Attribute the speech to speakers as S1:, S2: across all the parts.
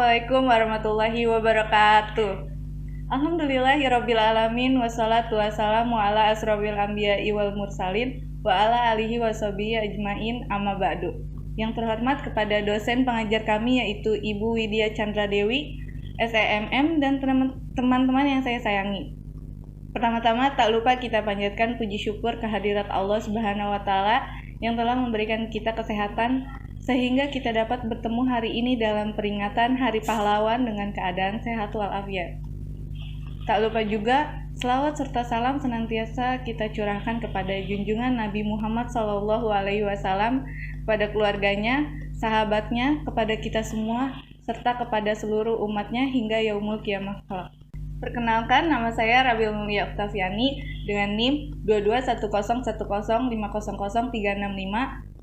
S1: Assalamualaikum warahmatullahi wabarakatuh. Alhamdulillahirabbil alamin wassalatu wassalamu ala asrofil anbiya'i wal mursalin wa ala alihi washabihi ajmain amma ba'du. Yang terhormat kepada dosen pengajar kami yaitu Ibu Widya Chandra Dewi, SEMM, dan teman-teman yang saya sayangi. Pertama-tama tak lupa kita panjatkan puji syukur kehadirat Allah Subhanahu wa taala yang telah memberikan kita kesehatan sehingga kita dapat bertemu hari ini dalam peringatan Hari Pahlawan dengan keadaan sehat walafiat. Tak lupa juga selawat serta salam senantiasa kita curahkan kepada junjungan Nabi Muhammad SAW, kepada keluarganya, sahabatnya, kepada kita semua, serta kepada seluruh umatnya hingga yaumul qiyamah kelak. Perkenalkan, nama saya Rabil Mulia Oktaviani dengan NIM 2210105003665,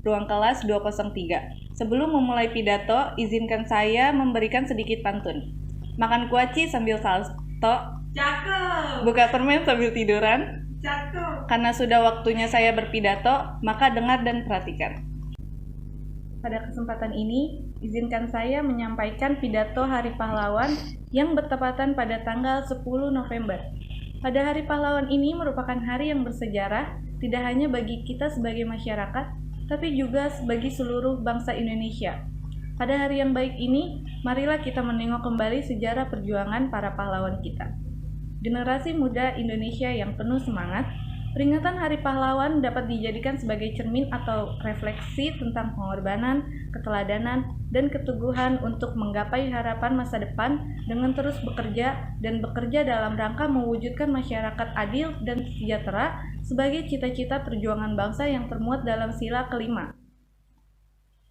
S1: ruang kelas 203. Sebelum memulai pidato, izinkan saya memberikan sedikit pantun. Makan kuaci sambil salto,
S2: Cakep.
S1: buka permen sambil tiduran.
S2: Cakep.
S1: Karena sudah waktunya saya berpidato, maka dengar dan perhatikan. Pada kesempatan ini, izinkan saya menyampaikan pidato Hari Pahlawan yang bertepatan pada tanggal 10 November. Pada Hari Pahlawan ini merupakan hari yang bersejarah, tidak hanya bagi kita sebagai masyarakat, tapi juga bagi seluruh bangsa Indonesia. Pada hari yang baik ini, marilah kita menengok kembali sejarah perjuangan para pahlawan kita. Generasi muda Indonesia yang penuh semangat, peringatan Hari Pahlawan dapat dijadikan sebagai cermin atau refleksi tentang pengorbanan, keteladanan, dan keteguhan untuk menggapai harapan masa depan dengan terus bekerja dalam rangka mewujudkan masyarakat adil dan sejahtera sebagai cita-cita perjuangan bangsa yang termuat dalam sila kelima,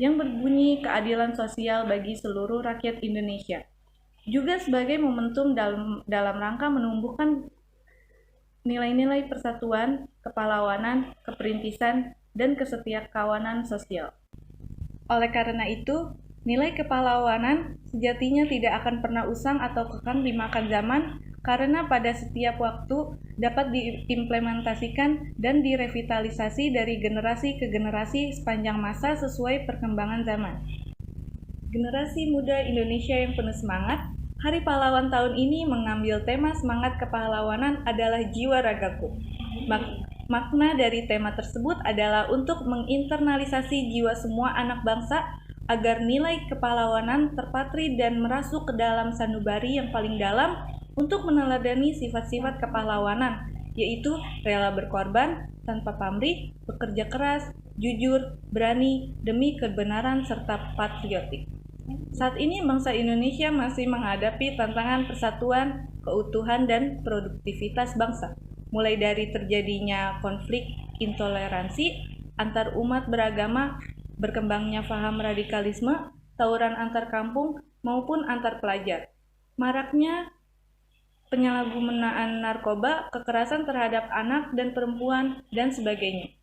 S1: yang berbunyi keadilan sosial bagi seluruh rakyat Indonesia. Juga sebagai momentum dalam rangka menumbuhkan nilai-nilai persatuan, kepahlawanan, keperintisan, dan kesetiakawanan sosial. Oleh karena itu, nilai kepahlawanan sejatinya tidak akan pernah usang atau kekang dimakan zaman karena pada setiap waktu dapat diimplementasikan dan direvitalisasi dari generasi ke generasi sepanjang masa sesuai perkembangan zaman. Generasi muda Indonesia yang penuh semangat, Hari Pahlawan tahun ini mengambil tema semangat kepahlawanan adalah jiwa ragaku. Makna dari tema tersebut adalah untuk menginternalisasi jiwa semua anak bangsa agar nilai kepahlawanan terpatri dan merasuk ke dalam sanubari yang paling dalam untuk meneladani sifat-sifat kepahlawanan, yaitu rela berkorban, tanpa pamrih, bekerja keras, jujur, berani, demi kebenaran, serta patriotik. Saat ini bangsa Indonesia masih menghadapi tantangan persatuan, keutuhan, dan produktivitas bangsa, mulai dari terjadinya konflik intoleransi antar umat beragama, berkembangnya paham radikalisme, tawuran antar kampung maupun antar pelajar, maraknya penyalahgunaan narkoba, kekerasan terhadap anak dan perempuan, dan sebagainya.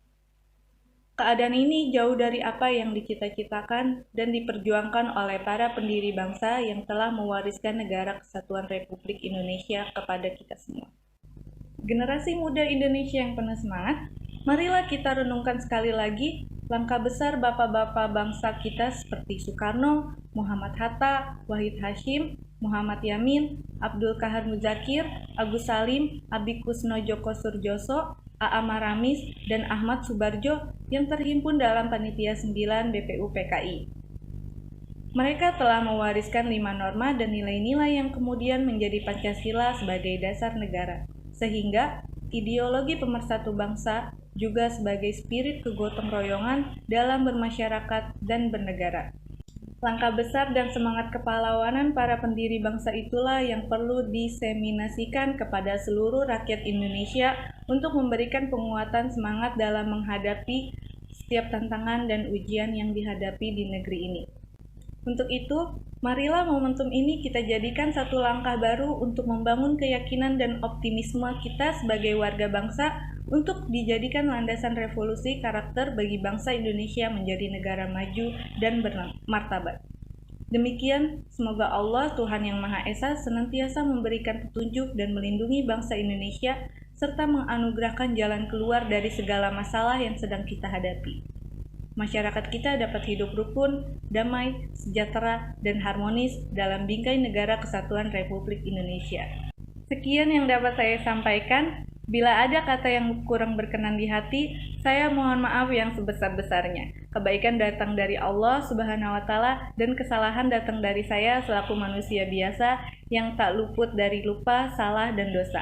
S1: Keadaan ini jauh dari apa yang dicita-citakan dan diperjuangkan oleh para pendiri bangsa yang telah mewariskan negara kesatuan Republik Indonesia kepada kita semua. Generasi muda Indonesia yang penuh semangat, marilah kita renungkan sekali lagi langkah besar bapak-bapak bangsa kita seperti Soekarno, Muhammad Hatta, Wahid Hasyim, Muhammad Yamin, Abdul Kahar Muzakir, Agus Salim, Abikus Nojoko Surjoso, A.A. Maramis, dan Ahmad Subarjo yang terhimpun dalam Panitia 9 BPU PKI. Mereka telah mewariskan 5 norma dan nilai-nilai yang kemudian menjadi Pancasila sebagai dasar negara, sehingga ideologi pemersatu bangsa juga sebagai spirit kegotong royongan dalam bermasyarakat dan bernegara. Langkah besar dan semangat kepahlawanan para pendiri bangsa itulah yang perlu diseminasikan kepada seluruh rakyat Indonesia untuk memberikan penguatan semangat dalam menghadapi setiap tantangan dan ujian yang dihadapi di negeri ini. Untuk itu, marilah momentum ini kita jadikan satu langkah baru untuk membangun keyakinan dan optimisme kita sebagai warga bangsa untuk dijadikan landasan revolusi karakter bagi bangsa Indonesia menjadi negara maju dan bermartabat. Demikian, semoga Allah Tuhan Yang Maha Esa senantiasa memberikan petunjuk dan melindungi bangsa Indonesia serta menganugerahkan jalan keluar dari segala masalah yang sedang kita hadapi. masyarakat kita dapat hidup rukun, damai, sejahtera, dan harmonis dalam bingkai negara kesatuan Republik Indonesia. Sekian yang dapat saya sampaikan. Bila ada kata yang kurang berkenan di hati, saya mohon maaf yang sebesar-besarnya. Kebaikan datang dari Allah Subhanahu wa Ta'ala, dan kesalahan datang dari saya selaku manusia biasa yang tak luput dari lupa, salah, dan dosa.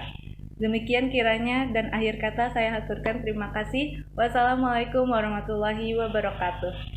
S1: Demikian kiranya, dan akhir kata saya haturkan terima kasih. Wassalamualaikum warahmatullahi wabarakatuh.